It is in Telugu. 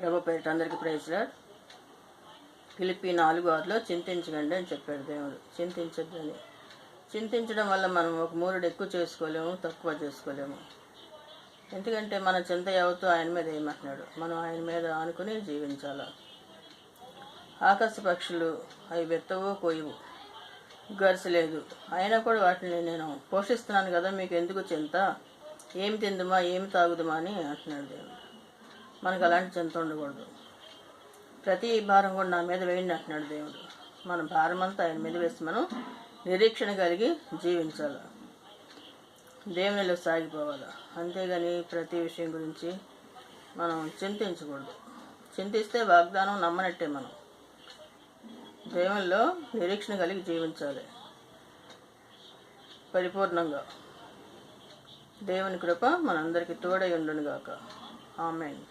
ప్రభు పేరిట అందరికీ ప్రైజ్ లార్డ్. ఫిలిప్పీ 4:6 చింతించకండి అని చెప్పాడు దేవుడు. చింతించద్దని. చింతించడం వల్ల మనం ఒక మూరుడు ఎక్కువ చేసుకోలేము, తక్కువ చేసుకోలేము. ఎందుకంటే మన చింత యావత్తు ఆయన మీద ఏమంటున్నాడు, మనం ఆయన మీద ఆనుకుని జీవించాలి. ఆకాశ పక్షులు అవి వెత్తవు, కోయవు, గరిసలేదు, అయినా కూడా వాటిని నేను పోషిస్తున్నాను కదా, మీకు ఎందుకు చింత, ఏమి తిందుమా ఏమి తాగుదుమా అని అంటున్నాడు దేవుడు. మనకు అలాంటి చింత ఉండకూడదు. ప్రతి భారం కూడా నా మీద వేయండి అంటున్నాడు దేవుడు. మన భారం అంతా ఆయన మీద వేసి మనం నిరీక్షణ కలిగి జీవించాలి, దేవునిలో సాగిపోవాలి. అంతేగాని ప్రతి విషయం గురించి మనం చింతించకూడదు. చింతిస్తే వాగ్దానం నమ్మనట్టే. మనం దేవునిలో నిరీక్షణ కలిగి జీవించాలి పరిపూర్ణంగా. దేవుని కృప మనందరికీ తోడై ఉండునుగాక. ఆమేన్.